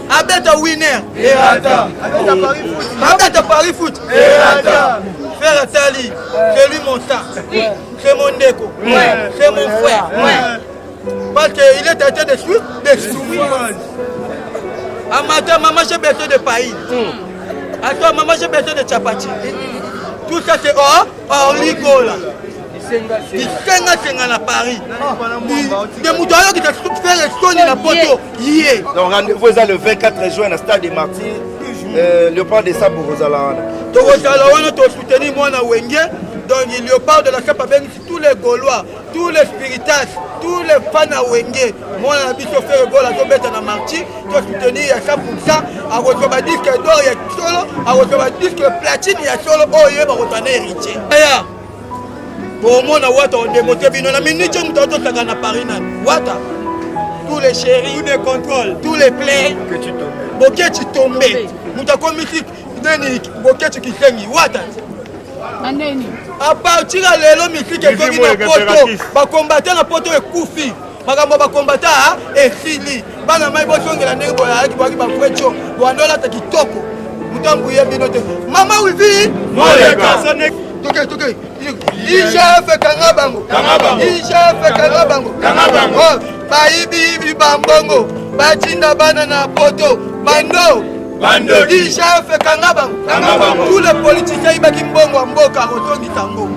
Abeta winner. Abeta Paris Foot. Frère Tali, c'est lui mon sang. C'est mon déco. C'est mon frère. Parce qu'il est traité de suite, de souffrir. Amateur, maman, j'ai besoin de paille. Attends, maman, j'ai besoin de chapati. Tout ça, c'est hors ligola. Il s'engagne à Paris. Des moutons qui te fait le son de la poteau. Donc, rendez-vous le 24 juin au stade des Martyrs. Le plan de ça pour Rosalana. Rosalana, tu as soutenu moi dans Wenge. Donc, il lui parle de la Sapa Bengi, tous les Gaulois, tous les spiritas, tous les fans à Wenge. Moi, on a vu faire le goal à Zobeta dans Marty. Tu as soutenu à 100%. À recevoir disque d'or, il y a solo. À recevoir disque platine, il y a solo. Oh, il y a un héritier. Pour moi, on a démontré bien. La minute où on a Paris, tous les chéris, tous les contrôles, tous les plays. Boké, tu tombes. Nous avons mis Boké, tu qui s'ennuie. À partir de l'élo, musique est venue dans poto. Va combattre dans poto et Koufi. Va combattre et Fili. Va dans ma boisson de la nègre qui va faire Wandola Takitoko. Nous avons bouillé binote. Maman, oui, vie. Toké. Ija fait Kangabango. Ija fait Kangabango. Baibi Bambongo. Batinda banana poto. Bando. Ija fait Kangabango. Tous les politiciens qui mbongo à Mboka Rotongi Tango.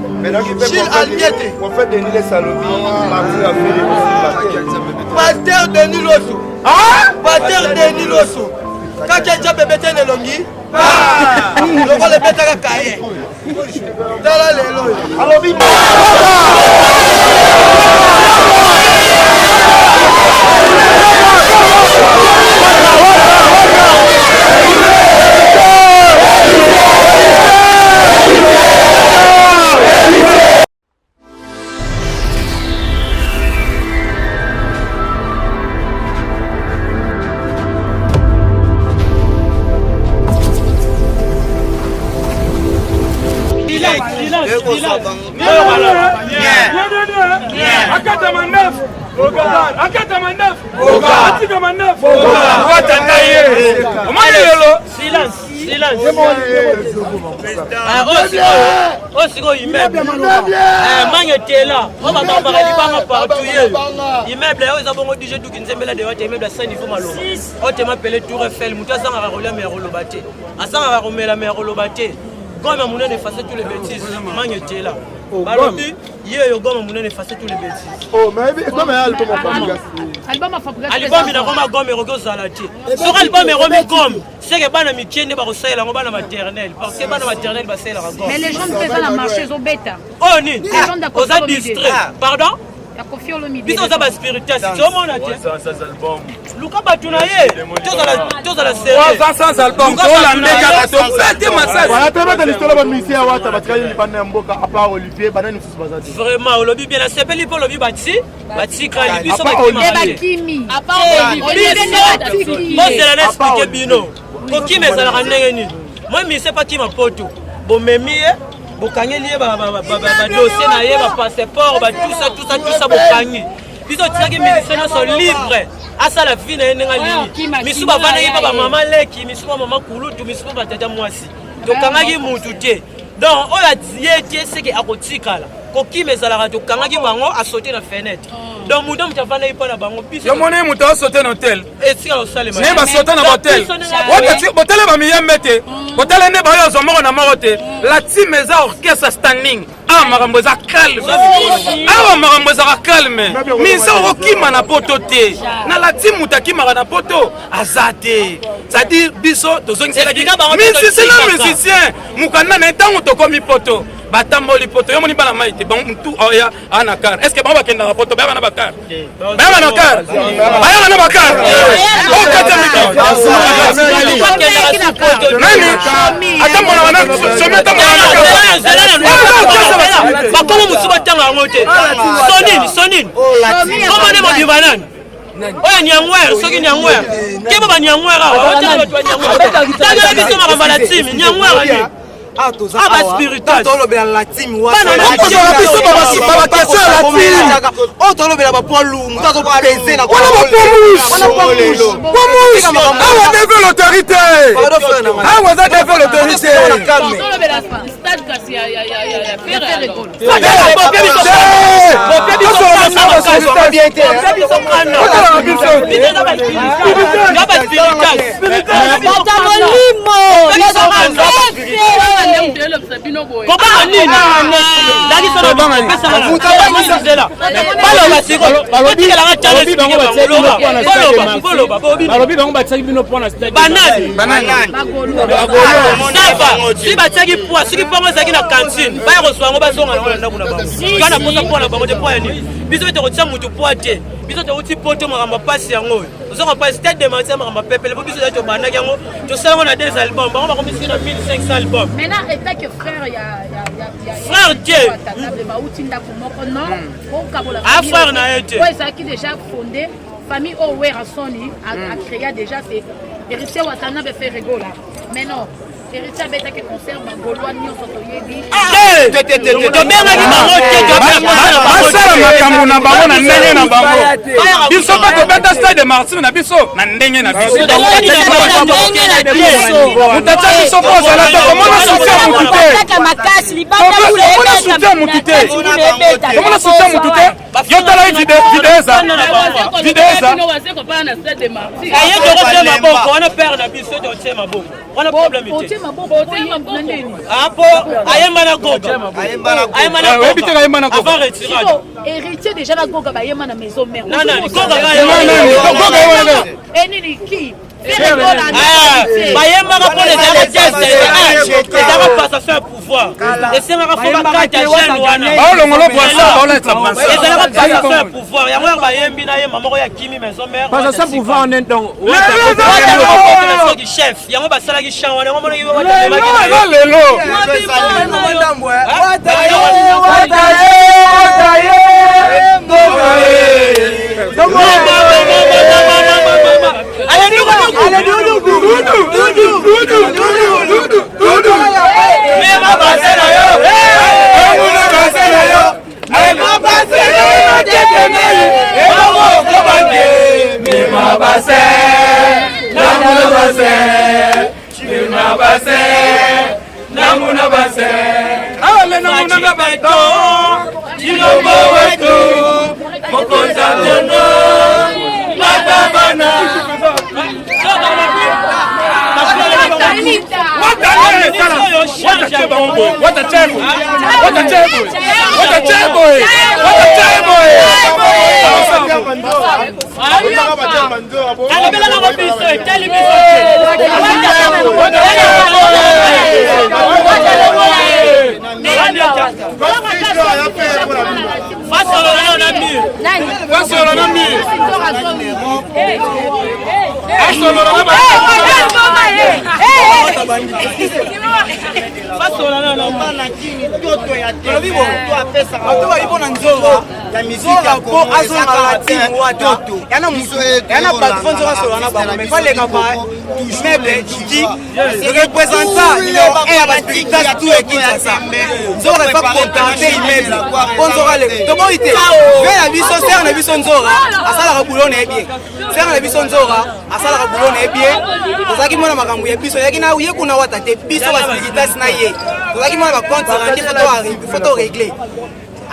Gilles Aliette. Prophète Denis Les Salobi. Pasteur Denis Losso. Pasteur Denis Losso. Quand tu as bébé de Longi. Le rôle est bête à Kaye. Alors, comme on a effacé tous les bêtises, magnété là. Balobi, hier yo gomme on a effacé tous les bêtises. Oh mais comme album album ina koma gomme rogo salati. Sur album romi gomme, c'est que bana mikiende ba rosela ngobana maternelle parce que bana maternelle ba sela gomme. Mais les gens présents la marché zo bêta. Oh ni. Les gens d'accord. Aux distrait. Pardon? La confiance au milieu. Biso za ba spiritualité. C'est au monde là. Ça album. Luka batunaye. Tous à la série. 300 albums. Tola ndeka to fête massage. Voilà tellement de l'histoire de musicien wata batkali ni bana mboka à part Olivier bana ni sous bazadi. Vraiment Olobi bien la sepeli pour Olobi bati kali biso bakimi. À part Olivier. Moi c'est la expliquer bino. Koki mezala ndenge ni. Moi mi c'est pas qui ma poto. Bon memi bokangeli ba dossier na ye ba passeport ba tout ça bokangi. Biso tsaki musiciens sont libres. Asa la vie na yenga lini. Misu ba bana yeba ba mama leki, misu ba mama kulutu, misu ba tata mwasi. Tokangaki mutu te. Donc oya diete c'est que akotikala. Koki mezala to kangaki bango a sauter na fenêtre. Donc mutu mutafana ipa na bango biso. Yo mone mutu a sauter na hôtel. Et si on sale ne ba sauter na hôtel. Wota botele ba miyembete. Botele ne ba yo zomoko na morote. La team eza orchestre standing. Ah makambo za calme. Ah makambo za calme. Misa okima na poto te. Na la team mutakima na poto azate. C'est-à-dire biso tozongisa musicien mukanda na ntango tokomi poto. Batamboli poto yo moni bana maite bon tout oya ana car est-ce que ba bakenda na poto ba na bakar ba na car ba na bakar o kata miki nani atambona wana someta ba komo musuba tanga ngote sonini koma ne mo bibanani oya nyangwera soki nyangwera keba ba nyangwera o tanga ba nyangwera tanga biso makamba la team nyangwera ni tolobela la team tolobela bapoids lourd moto azopese na awa devant l'autorité awa eza devant l'autorité balobi bango batiaki bino mpona si batiaki poa soki mpongo ezalaki na kantine baya kozwa yango bazonga nango na ndako na bango kana mposa mpo na bango te po ya nini biso ete kotia motu poa te biso teuti poto makambo pasi yango oyo ozonga pasi te demartia makambo pepele po biso eza tobandaki yango tosala ngo na 2 album bango bakomisiki na 1500 album maintenant etake frère frère te bauti ndako moko non okabola frère na ye te oyo ezalaki déjà fondé famille oyo wera soni a créé déjà c'est héritier watanabe fait rigola mais non héritier abetaki concert bagolwa nyonso toyebi tobengaki bango te basala makambo na bango na ndenge na bango biso mpe tobeta stade de martyr na biso na ndenge na biso mutatia biso mpo ozala te komona soutien mutu te komona soutien mutu te komona soutien mutu te yo tala videeza aye tokotie maboko wana pere na biso totie maboko wana problème te po ayemba na goga avant retirade héritier déjà na goga bayemba na maison mère enini ki bayembaka mpo ezalaka teste ezalaka passation ya pouvoir esengaka fo bakati ya chaine wana baolongolo boisson baoletla ezalaka passation ya pouvoir yango ya bayembi na yemba moko ya kimi maison mère passation pouvoir nde donc soki chef yango basalaki champ wana yango monaki lelo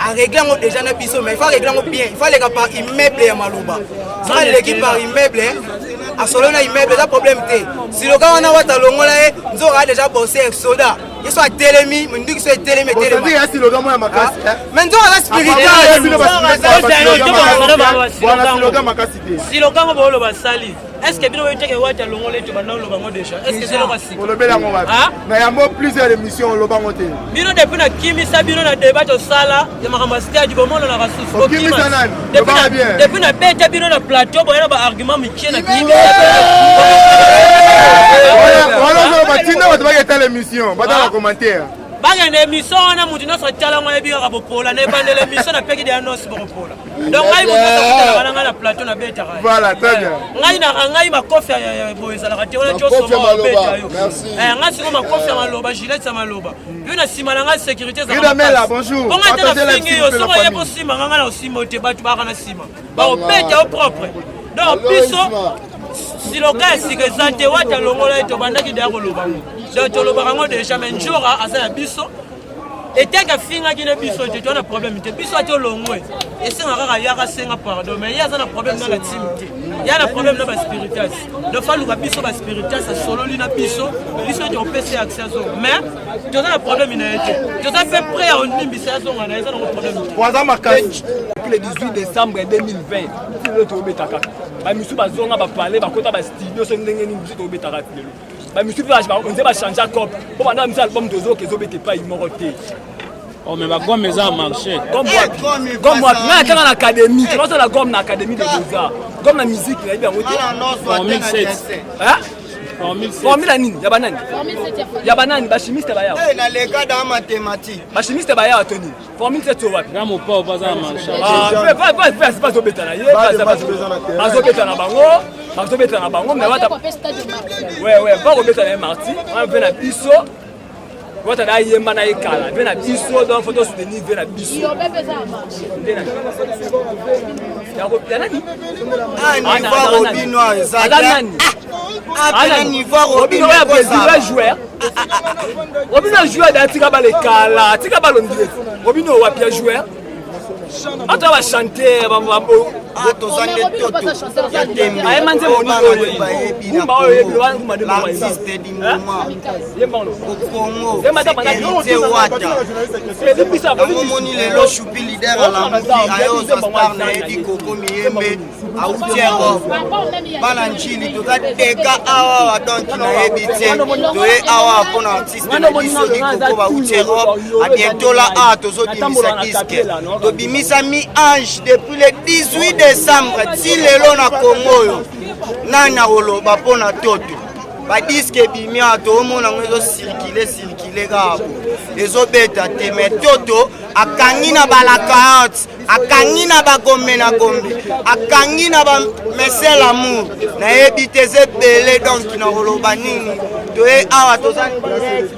à régler déjà notre biseau, mais il faut régler bien. Il faut aller par immeuble à Malouba. Ça, l'équipe par immeuble, à Solona immeuble, ça problème. Si le gars on a ouata longola, nous aura déjà bossé avec Soda. Il soit télémi, mais nous dit que c'est télémi. Mais nous aura spirituel. Si le gars on va sali. Est-ce que bino weteke wata longola tu bana lo bango déjà? Est-ce que c'est le passé? On le bela ngo wa. Na yambo plusieurs émissions lo bango te. Bino depuis na kimi sa bino na débat au sala, ya makamba stade du moment na rasus. Kimi sanan. Depuis na bête bino na plateau boya ba argument mikie na kimi. Voilà, on va tina va te l'émission, va dans le commentaire. bakende émission wana mutu nyonso atialango ayebi kaka bopola na ebandela émission napeki de annonce bokopola donc ngai mutu akotalaka nanga na plateau nabetaka ngai makofi ya boye ezalaka te wana tiosoma obeta yo ngai siko makofi ya maloba gilete ya maloba mpe na nsima na ngai sécurité ezalabonga te na fingi yo soko oye kosimba nga ngai na osimba te bato baka na nsima baobeta yo propre donc biso siloka ya sika eza te wata longola ye tobandaki deya koloba ngo donc tolobaka ngo déjà mais njora aza ya biso eteke afingaki na biso te toza na problème te biso ati olongwe esenga kaka yaka senga pardon mais ye aza na problème na tim te ya na problème na baspiritas donc faluka biso baspiritas asololi na biso ete opesi accès azonga mais toza na problème na ye te toza mpe prêt ya onimbisa ya zonga na eza nango problème te depuis le 18 décembre 2020 tilo tobeta kaka bamisu bazonga bapale bakota bastudio so ndenge nini biso tobetaka lelo bamisu mpe nze bachange cope mpo banda bamisu album tozoka ezobeta epai moko te mais bagome eza marché gomme wapi ngai akanga na académie tobasala gomme na académie de beaux-arts gomme na musique nayebi yango te formule nini ya banani ya banani bachimiste bayawa na lega dans mathématique bachimiste bayawa to nini formule te to wapi ngamo pa baza marché bazobetana ye bazobetana bango bazobetana bango mais wata ba kobetana ye marti mpe na biso wata da yemba na ekala mpe na biso donc photo soutenir mpe na biso Robino joueur d'atika balekala, tika balondie. Robino wapia joueur. Ata va chanter bambo. Atozande toto. Ay manze moni Bumba oyebi wangu de l'artiste du moment. Yembalo. Kongo. C'est Wata. Moni lelo choupi leader à la musique ayo star na edi Koko Miyembe autiero. Balanchili to that deka awa donc na ebité. Toye awa pona artiste na biso di Koko ba autiero. A bientôt là a tozo dimisa disque. To bimisa mi ange depuis le 18 décembre si lelo na Congo nana oloba pona toto ba disque bimia to omona ngo circuler gabo ezobeta te mais toto akangi na balaka akangi na bagombe na gombe akangi na ba mesel amour na ebite zebele donc na oloba nini to e awa to za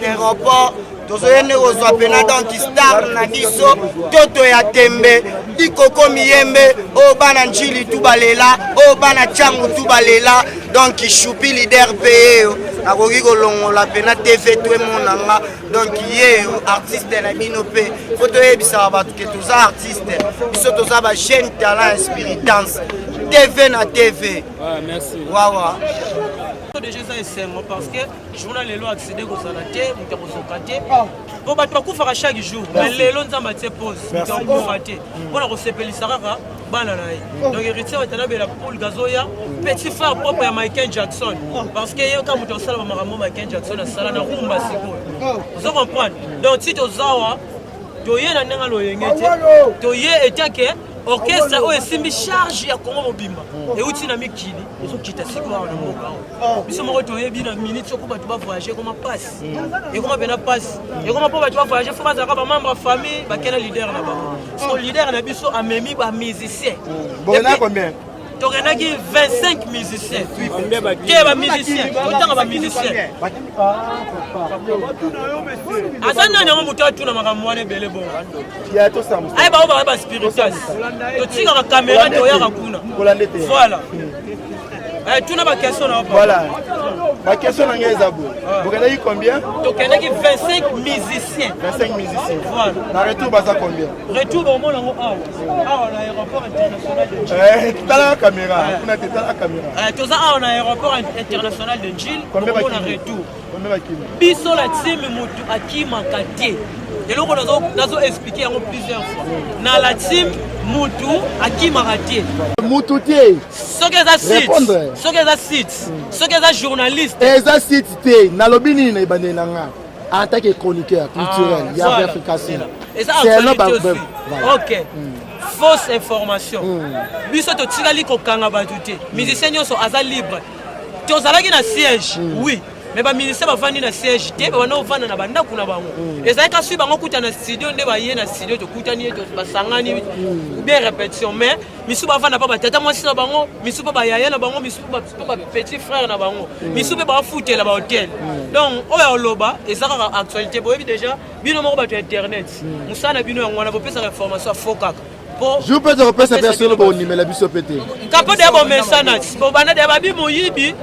aéroport tozoyende kozwa pena donc star na biso toto ya tembe di Koko Miyembe o bana njili tu balela o bana changu tu balela donc choupi leader pe akoki kolongola pena TV to emonanga donc ye artiste na bino pe faut toyebisa bato ke toza artiste biso toza ba jeune talent inspiritance TV na TV. Merci. Wawa. Déjà ça est simple parce que journal lelo accéder ko salate muta ko sokate po bato bakufaka chaque jour mais lelo nzamba te pause muta ko fate pona ko sepelisa kaka bana na ye donc héritier watana bela Paul Gazoya petit frère propre ya Michael Jackson parce que yo ka muta osala ba makambo Michael Jackson asala na rumba siko vous comprenez donc si tozawa toye na ndanga loyengete toye etake orchestre oyo esimbi charge ya Congo mobimba euti na mikili ezokita sikoyo na mboka biso moko toyebi na minute soko bato bavoyage koma pasi ekoma pena pasi ekoma mpo bato bavoyage fo bazalaka bamembre ya famille bakena leader na bango so leader na biso amemi bamusicien tokendaki 25 musiciens ke bamusicien totanga bamusicien aza nani yango moto atuna makambo wana ebele bongo aye bao baka baspiritas totikaka kamera toyaka kuna voilà tuna baquestion na voilà baquestion na ngai eza boye bokendaki combien tokendaki 25 musiciens voilà na retour baza combien retour bomona ngo awa na aéroport international de tala caméra kuna te tala caméra toza awa na aéroport international de Njil bomona retour biso la team mutu akimaka te eloko nazo expliquer yango plusieurs fois na la team mutu akimaka te mutu te soki eza site soki eza journaliste eza site te nalobi nini na ebandeli na nga en tant que chroniqueur culturel ya Africasin ok fausse information biso totikali kokanga bato te musicien nyonso aza libre tozalaki na siège oui mais baministère bavandi na siège te babanda kovanda na bandako na bango ezalaki kasi bango kuta na studio nde baye na studio tokutani basangani ou bien répétition mais misu bavanda mpa batata mwasi na bango misu mpa bayaya na bango misu mpa bapetit frère na bango misu mpe bafutela bahotel donc oyo oloba eza kaka actualité boyebi déjà bino moko bato ya internet mosala na bino yango wana bopesaka information ya faux kaka je peux te repasser personne pour nimela biso pété kapo de bo messana bo bana de babi moyibi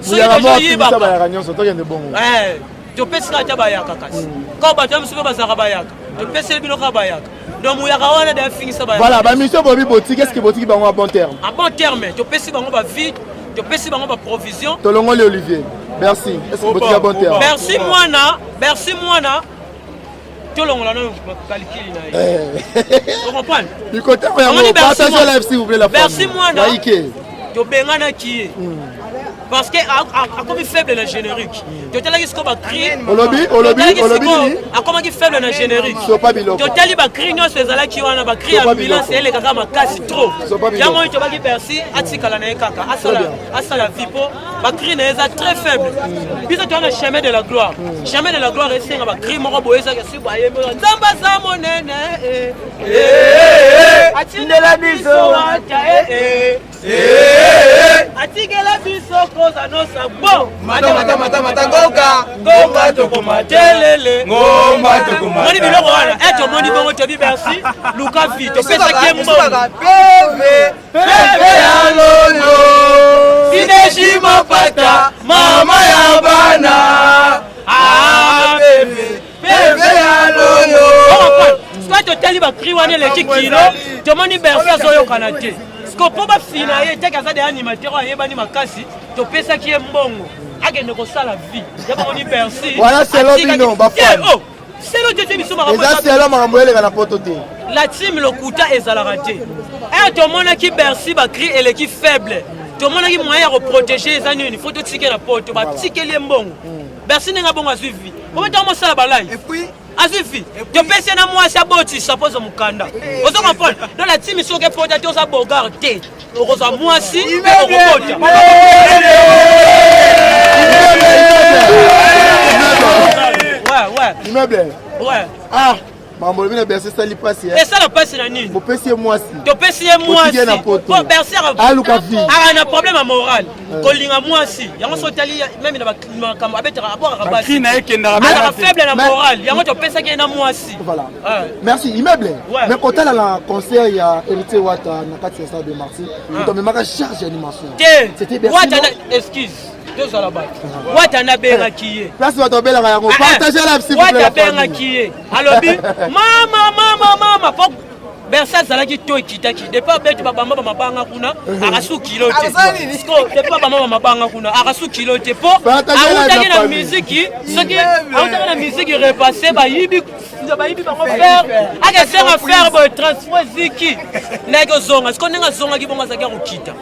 so yiba ba ya nyonso to yende bongo to pesa ta ba ya kakasi ko ba tam suba bazaka ba ya to pesa bino ka ba ya donc muya ka wana de finisa ba voilà ba mission bobi boti qu'est-ce que boti bango à bon terme to pesa bango ba vie to pesa bango ba provision to longoli Olivier merci est-ce que boti à bon terme merci mwana longola no calcul na vous comprenez du côté partagez live s'il vous plaît la merci moi na to bengana ki parce que a comme faible na générique to tala kisko ba cri olobi a comme qui faible na générique to tali ba cri no sezala ki wana ba cri ambulance ele kaka makasi trop yango to ba ki merci atikala na kaka asala vipo ba cri na eza très faible biso to na chemin de la gloire esenga ba cri moko boyesa ke si ba yembo nzamba za monene atindela biso ata atikela biso koza no sabo mata ngomba tokomatelele moni biloko wana eto moni bongo tobi merci luka vi topesa ke mbongo peve ya loyo ineshi mapata mama ya bana peve ya loyo sika totali bakri wana eleki kilo tomoni bersi azoyokana te po bafina ye teke aza de animateur ayebani makasi topesaki ye mbongo akende kosala vie yabamoni bersi voilà selo bino bafani selo tete biso eza selo makambo eleka na poto te la team lokuta ezalaka te tomonaki bersi bakri eleki faible tomonaki moyen ya koprotege eza nini fo totike na poto batikeli ye mbongo bersi ndenge bongo azwi vie obetaka mosala balive azifi topesi na mwasi abotisa poza mukanda ozo comprendre dans la team soki epota te oza bogar te okozwa mwasi mpe okobota immeuble ah mambo bino bersi sali pasi esala pasi na nini bopesi ye mwasi topesi ye mwasi po bersi aluka vie aka na problème moral kolinga mwasi yango so tali même na makambo abetaka abwaka basi alaka faible na moral yango topesaki ye na mwasi voilà merci immeuble mais kotala na concert ya héritier wata na kati ya stade de Marcy tomemaka charge animation c'était bersi wata excuse tozala bato wata nabengaki ye place bato babelaka yango partage la s'il vous plaît wata bengaki ye alobi mama po bersi azalaki to ekitaki depuis abeti babamba bamabanga kuna akasu kilo te depuis babamba bamabanga kuna akasu kilo te po autaki na miziki soki autaki na miziki repasse bayibi bango faire akesenga faire boye transport ziki ndenge ozonga siko ndenge azongaki bongo azalaki akokita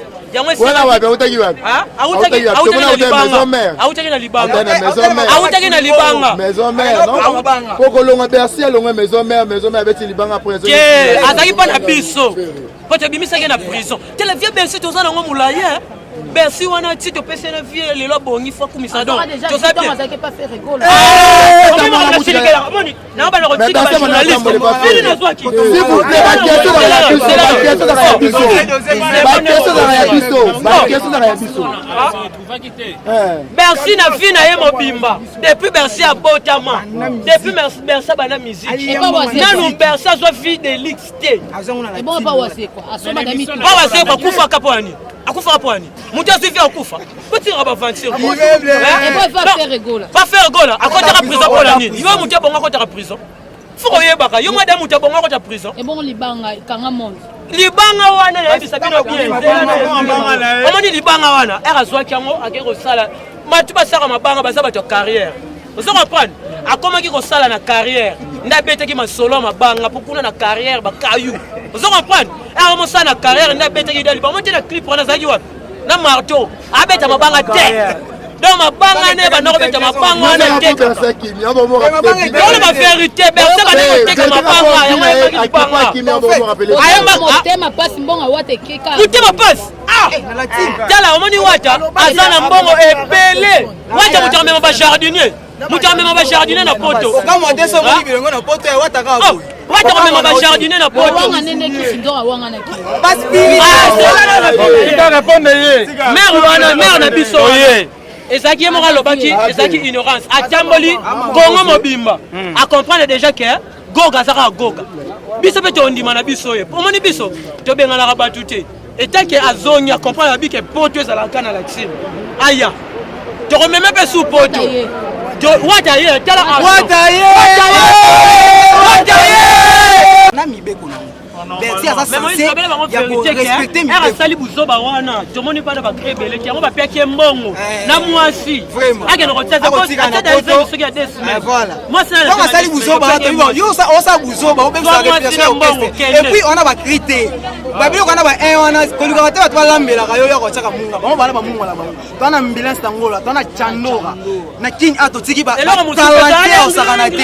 autaki na libanga pokolonga bersi alonga maison mère abeti libanga azalaki mpa na biso po tobimisaki na prison te la vie bersi toza nango molaye bersi wana ti topesi na vie lelo abongi fo akumisa donc toza bien bersi na vie na ye mobimba depuis bersi abotama depuis bersi abana miziki nanu bersi azwa vie de lix te bawasekwa kufaka po ani akufaka po ani mutu azwi akufa potira baventure pas faire gola akotaka prison pola nini yo mutu abongo akotaka prison foko yebaka yo mwada mutu abongo akota prison libanga wana yebisa bino bien omoni libanga wana azwaki yango akei kosala batu basaka mabanga baza bato ya carrière ozo comprendre akomaki kosala na carrière nde abetaki masolo mabanga mpo kuna na carrière bakayu ozo comprendre mosala na carrière nde abetaki daliba omo te na clip wana azalaki wapi na marteau abeta mabanga te donc mabanga ne banokobeta mabanga wana te ona bavérité berse banakoteka mabanga yango ayembaki libanga ayembamotema pasi mbongo wata ekeka motema pasi tala omoni wata aza na mbongo ebele wata moto amema ba jardinier moto amema ba jardinier na poto kama deso moni bilongo na poto ya wata ka ko wata amema ba jardinier na poto wanga nene kisidora wanga na ki mère na biso ezaki ye moko alobaki ezaki ignorance atamboli kongo mobimba acomprendre déjà que goga azaka goga biso mpe tondima na biso ye omoni biso tobenganaka bato te etake azongi acomprendre abi ke poto ezalaka na laxime aya tokomeme mpe su poto wata ye tala wata ye na mibeko na berti aza censé ya korespecte mibeko asali buzoba wana tomoni bana bacré beleki yango bapiaki mbongo na mwasi akende kotiasoki ya 2 semaines asali buzoba yo osa buzoba epuis wana bakri te babiloko wana ba 1 wana kolukaka te bato balambelaka yo ya kotiaka munga bango bana bamunga na bango twana ambulance tangola twana chandora na king a totiki batalante osakana te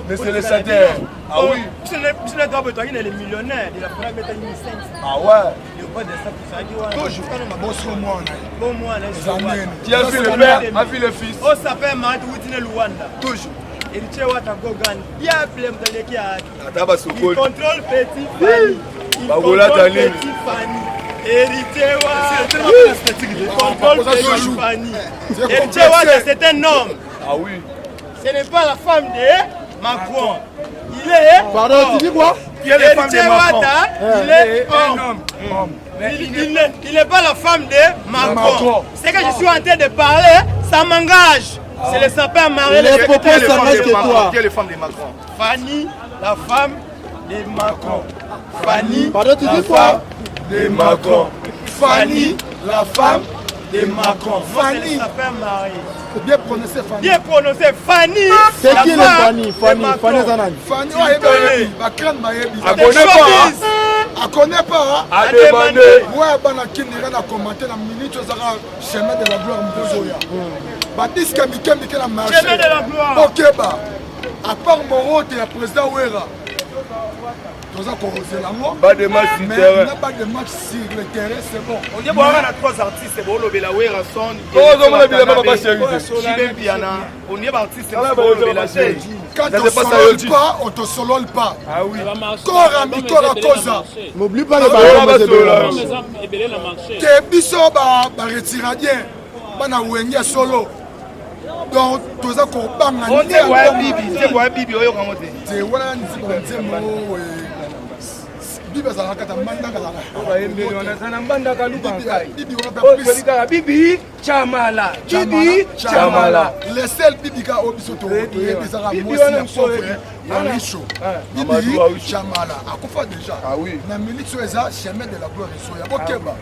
mais c'est le salaire. Ah oui. Tu n'es pas besoin les millionnaires, il a pris mettre 1500. Ah ouais. Le roi de ça pour ça qui va. Toujours. Bon moi là. Tu as vu le père, a vu le fils. Oh ça fait mal de Witine Luanda. Toujours. Et tu vois ta gogan. Il y a plein de qui a. Il contrôle petit Fanny. Il contrôle petit Fanny. Héritier wa. Contrôle petit Fanny. Héritier wa c'est un homme. Ah oui. Ce n'est pas la femme de Macron. Il est. Pardon, tu dis quoi? Qui est la femme de Macron? Il est homme. Il n'est pas la femme de Macron. C'est que je suis en train de parler, ça m'engage. C'est le sapin marié. Les propos s'engagent que toi. Qui est la femme de Macron? Fanny, la femme de Macron. Fanny. Pardon, tu dis quoi? De Macron. Fanny, la femme de Macron. Fanny. C'est le sapin marié. Bien prononcé, Fanny. Bien prononcé, Fanny. C'est qui le Fanny? Fanny Zanani. Fanny, elle connaît pas. Elle connaît pas. À demander. Ouais, qui n'a commenté la minute aux chemin de la gloire Mbozoya. Baptiste Kamike la marché. Chemin de la gloire. Ok, bah. À part Morote et le président Ouera. Pas de match sur le terrain. Pas de match sur le terrain, c'est bon. On dit bon, on a 3 artistes, c'est bon, le Belawera son. Oh, on a bien pas chéri. On est artiste, c'est bon, le Belawera. Quand on ne solole pas, on ne te solole pas. Ah oui. Corps à mi-corps à cause. N'oublie pas les ballons. Que biso ba retiradien. Bana wenge solo. Donc, tout ça qu'on bang à on est ouais bibi, c'est ouais bibi, on est monté. C'est voilà, c'est mo bibi ça la kata manda kala. Bibi chamala, bibi chamala. Les seuls bibi ka obisoto, et ça la moi c'est riche. Bibi chamala. Akufa déjà. Ah oui. Na milice eza chemin de la gloire soya. Bokeba.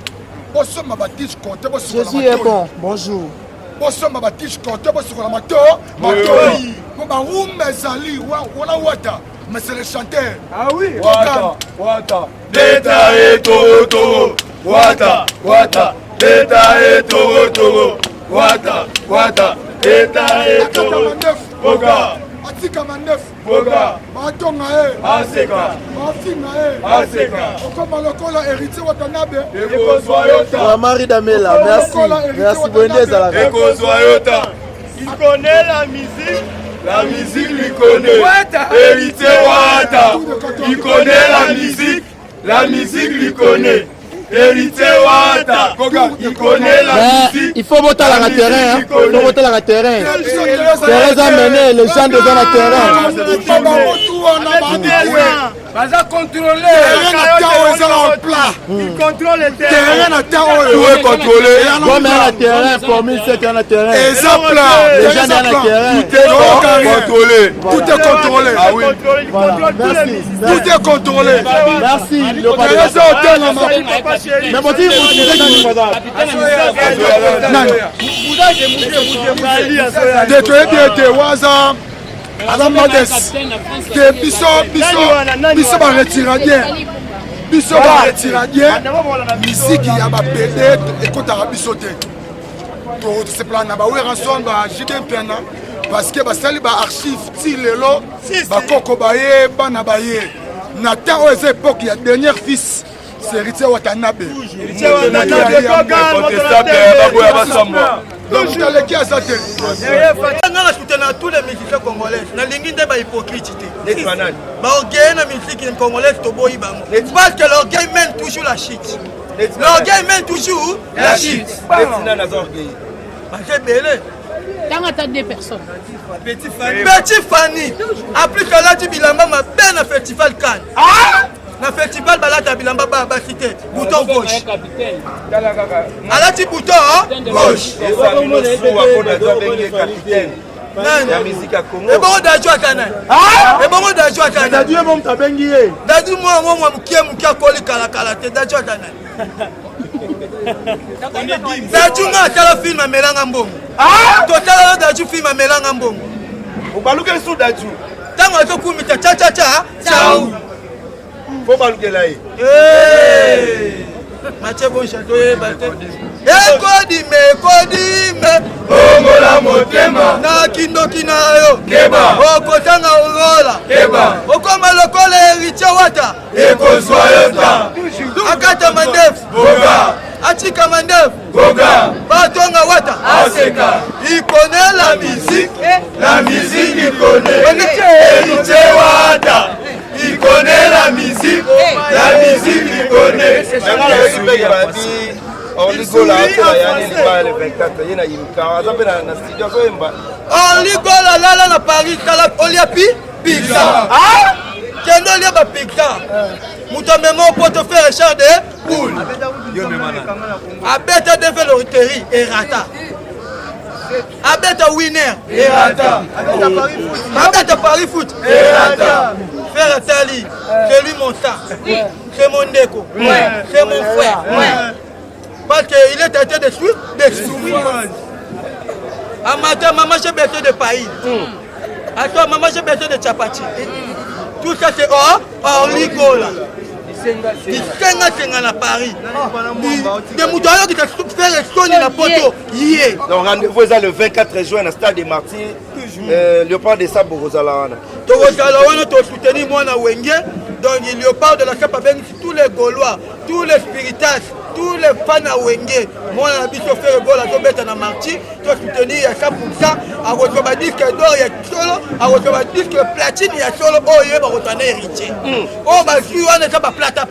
Bosso ma baptiste compte bosso. Jésus est bon. Bonjour. Bosso ma baptiste compte bosso la mato. Mato. Ba room ezali wala wata. Mais c'est le chanteur. Ah oui. Wata. Deta et toro. Wata. Deta et toro. Wata. Deta et toro. Boga. Atika manef. Boga. Batonga Aseka. Bafinga Aseka. Comme lokola héritier watanabe. Eko soyota. Marie Damela, merci. Merci Bonne Eko soyota. Il connaît la musique. La musique lui connaît. Héritier Wata. Il connaît la musique lui connaît. Héritier Wata. Il connaît la musique. Il faut voter à la terrain. Il faut voter à la terrain. Terrain amené les gens devant la terrain. Baza contrôler. Il contrôle le terrain. Tout est contrôlé. Comme à la terrain, formule 7 à la terrain. Exemple, Les gens à la terrain. Tout est contrôlé. Tout est contrôlé. Ah oui. Il contrôle tous les musiciens. Tout est contrôlé. Merci. Le mais bon, tu détoyé waza ala modeste te biso baretiradier misiki ya bapede ekotaka biso te tosepela na baweranson bajide mpena parce que basali baarchive ti lelo bakoko baye bana baye na temps oyo eza époque ya dernière fils c'est héritier Watanabe. donc mutaleki aza te nga na soutenir tous les musiciens congolais nalingi nde bahypocrite te baorgueil na musique congolaise toboyi bango parce que l'orgueil mène toujours la chute l'orgueil mène toujours la chute baza ebele Tant à deux personnes. Petit Fanny. Après que là, tu bilamba ma belle na festival Cannes. Na festival balata bilamba ba cité. Bouton gauche. Ala ti bouton gauche. La musique à Congo. Et bon d'ajwa kana. Et bon d'ajwa kana. Dadu e mom tabengi ye. Dadu moi mukia koli kala te d'ajwa kana. Dadu nga tala film amelanga mbongo. Totala Dadu film amelanga mbongo. Obaluke sou Dadu. Tango to kumita cha ciao. Faut baluke là. Mathieu bon château et batte. Kodime Ongola motema na kindoki na yo Keba okotanga ongola Keba okoma lokola héritier wata ekozwa yo ta akata mandefu Goga atika mandefu Goga batonga wata Aseka il connaît la musique il connaît héritier wata il connaît la musique il connaît. On ligola lala na Paris kala oliapi pizza. Kendo lia ba pizza. Muto memo poto faire char de poule. Abeta de veloterie errata. Abeta winner errata. Abeta Paris foot errata. Faire Tali, c'est lui mon sang. C'est mon déco. C'est mon frère. Parce qu'il est tenté de souffrir. À matin, maman, j'ai besoin de paille. À toi, maman, j'ai besoin de chapati. Tout ça, c'est hors ligola. Il s'engagne à Paris. Des moutons qui te fait le son de la poteau. Donc, rendez-vous le 24 juin au stade des Martyrs. Léopard de Sabo Rosalana. Rosalana, tu as soutenu moi na Wenge. Donc, il Léopard de la Sabo tous les Gaulois, tous les spiritas, tous les fans à Wenge. Moi, on a vu faire le goal à Tobeta na Marty. Tu as soutenu à 100%. À votre disque d'or, il y a solo. À votre disque platine, il y a solo. Oh, il y a un héritier. Oh, bah, si on est à plata.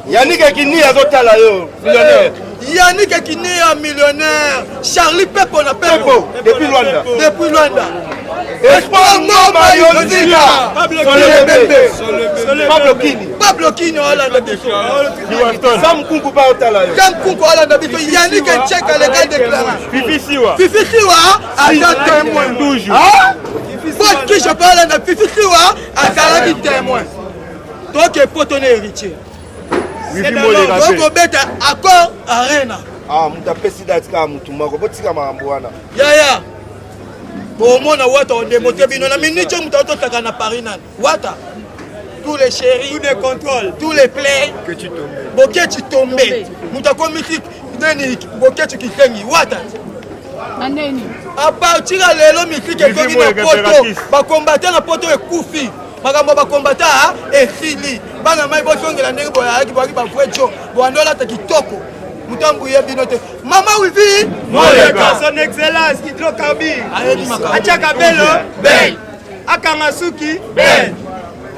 Yannick Akini a voté là, millionnaire. Yannick Akini est un millionnaire. Charlie Pep, on appelle. Depuis Luanda. Espoir Moma Yonzika. Pablo Kini, Hollande Biso. Sam Kunku ba otala yo. Sam Kunku Hollande Biso. Yannick Tchèque à l'égal déclaré. Fifi Siwa. Attends témoin. Bon, qui je parle de Fifi Siwa, à témoin. Donc, il faut ton héritier. Donc, on met accord arena. Ah, mutapesi datika mutumako botika mamboana. Yaya. Pour moi, on démonte bien. La minute où on a Paris, tous les chéris, tous les contrôles, tous les plays, que tu tombes. Boké, tu tombes. Nous avons mis Boké, tu t'es Wata. À partir de l'élo, musique est comme une photo. Va combattre la photo et Koufi. Va combattre et Fili. Bana mai bosonge la nengo ya ki baki ba fwecho. Boandola ta kitoko. Mutambouye binote. Maman Wivi. Moleka. Son excellence hydrocarbure. Achaka Bello. Ben. Akamasuki. Ben.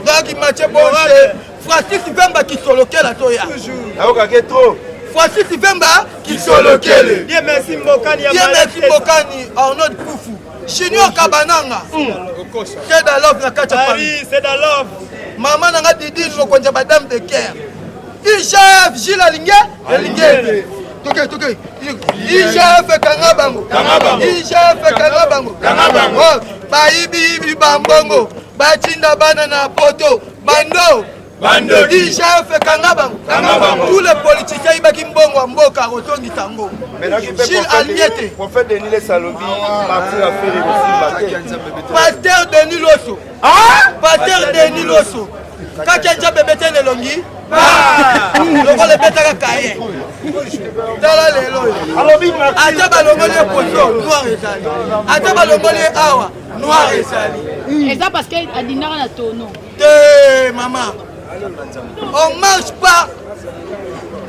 Donc Mathieu Borale. Francis Vemba qui soloke la toya. Toujours. Aoka ketro. Francis Vemba qui soloke. Bien merci Mbokani. Bien merci Mbokani. Arnaud Koufou. Junior Kabananga. C'est dans l'offre na kacha Paris. C'est dans l'offre. Maman nanga Didi Lokonja Madame de Caire. IGF Gilles Alingue. Toke. IGF Kangabango. IGF Kangabango. Baibi Bambongo. Batinda Banana Poto. Bando. IGF Kangabango. Tous les politiciens Ibaki Mbongo Mboka Rotongi Tango. Gilles Aliete. Prophète Denis Les Salobi. Martyr Affaire aussi. Pasteur Denis Loso. Pasteur Denis Loso. Kakenja bebete nelongi. Loko le betaka kaye. Tala lelo. Ata balongoli poto noir ezali. Ata balongoli awa noir ezali. Et ça parce que adinara na tono. Te maman. On marche pas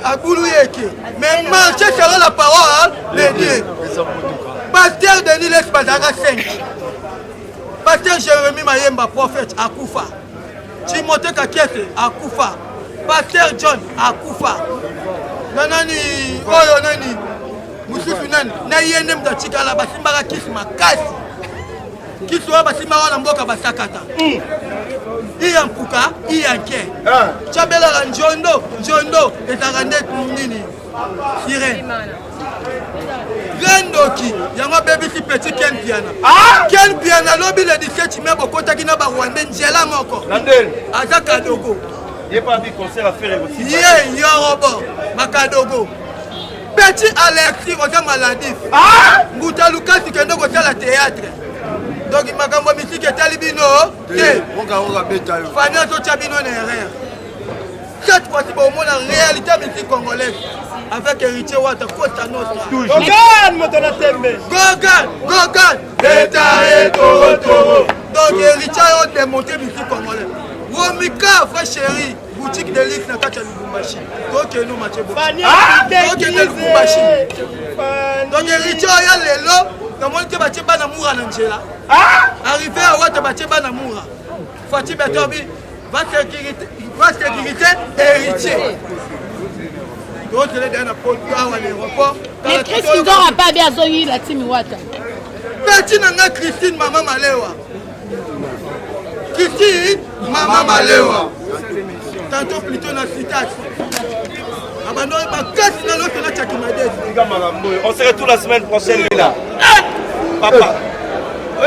à Boulouyeke. Mais marcher selon la parole de Dieu. Parce Mayemba prophète akufa Timothée Kakete akufa Pasteur John akufa nanani oyo nani mususu nani na yende mtatikala basimbaka kisi makasi kisi oyo basimba wana mboka basakata iya mpuka iya nke chabelaka njondo ezaka nde nini sirene Grandoki, yango bebisi petit Ken Piana. Ken Piana lobi le 17 mai bokotaki na ba Rwanda njela moko. Aza Kadogo. Il pas dit concert à faire aussi. Yé yorobo Makadogo. Petit Alexis oza maladif. Nguta Lucas kendo ko la théâtre. Donc makambo musique etali bino te. Oga beta yo. Fanya to chabino na rien. Cette fois-ci bon la réalité musique congolaise. Avec héritier Wata Costa Nostra. Gogan, Motona Tembe. Gogan. Détaillé Toro. Donc héritier a démonté musique congolaise. Womika, frère chéri, boutique de luxe na kati ya Lubumbashi. Donc nous matché bon. Donc de Lubumbashi. Donc héritier ya lelo, na monte batie bana mura na njela. Arrivé à Wata batie bana mura. Fati Betobi, va sécurité héritier. Mais Christine n'aura pas bien zongi la team Wata. Petit nanga Christine Mama Malewa. Christine Mama Malewa. Tantôt plutôt na citation. Abandon ma casse na l'autre na Tchakimades. On se retrouve la semaine prochaine là. Papa.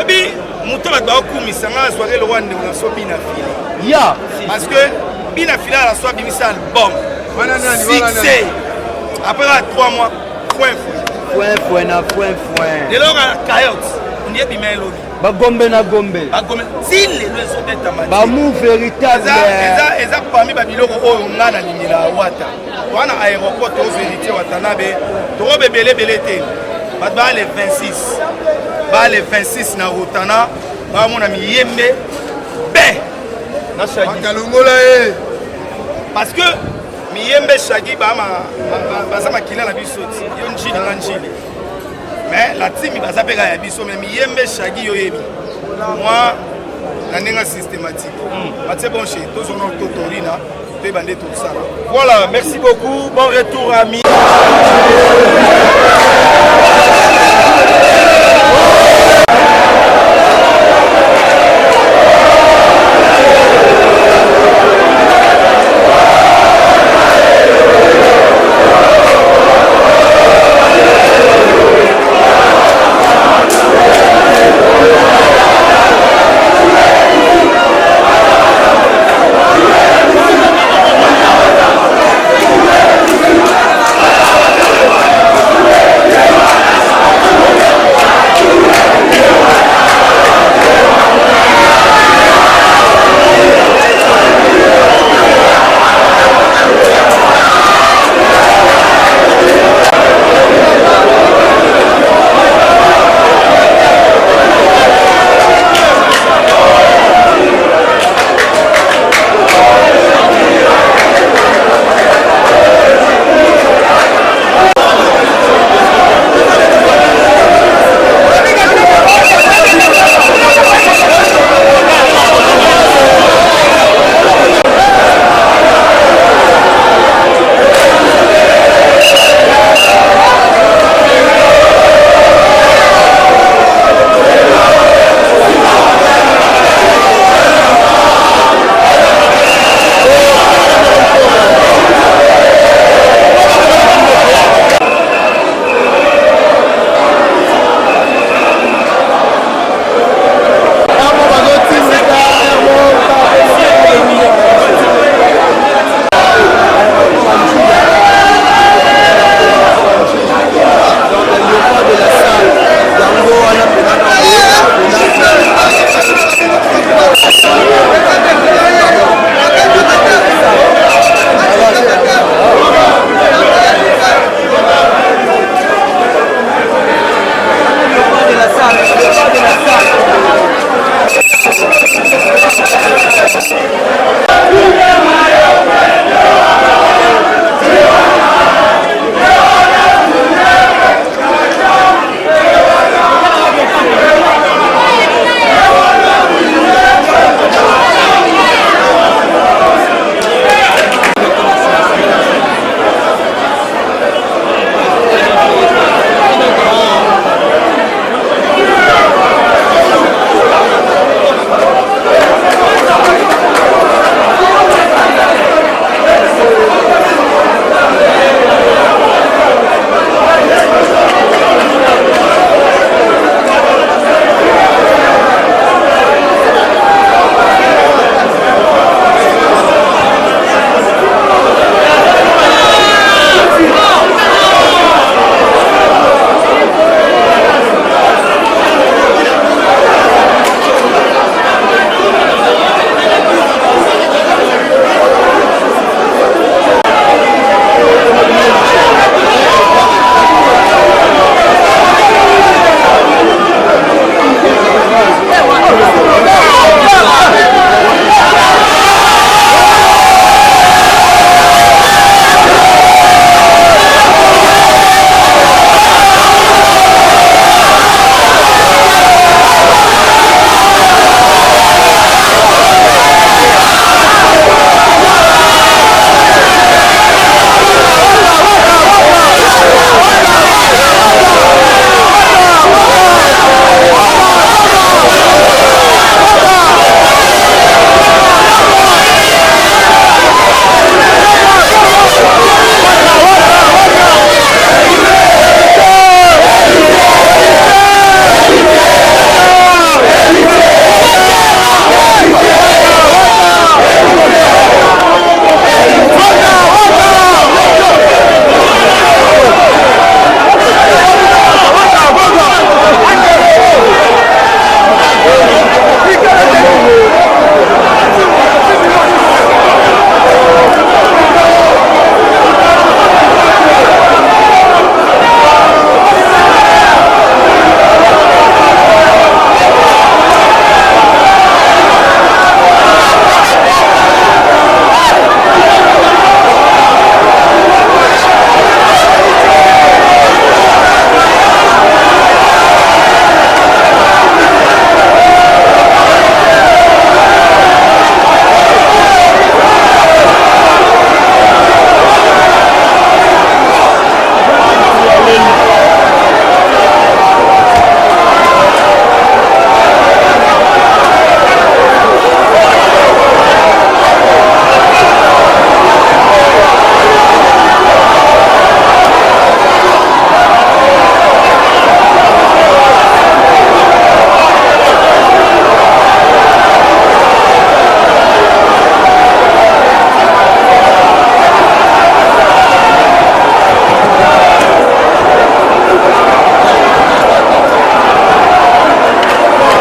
Oui, muto ba ba ku misanga soirée le Rwanda na so bina fili. Ya. Parce que bina fili la so bimisa album. Succès. Après 3 mois, point. Et là, on a Coyote. On y est bien l'autre. Bagombe na gombe. Si les leçons d'être amadiés. Bamou véritable. Eza parmi Babiloko oyo ngana limila Wata. Wana aéroport to vérité Watanabe. To bebele belete. Ba le 26. Ba le 26 na Rotana. Ba mona miyembe. Ben. Na Shagi. Parce que Miyembe Shagi baza makila na biso yo njili na njili. Mais la team baza peka ya biso mais Miyembe Shagi yo yebi. Moi na nenga systématique. Matse bon chez tous on totorina te bande tout ça. Voilà, merci beaucoup. Bon retour amis.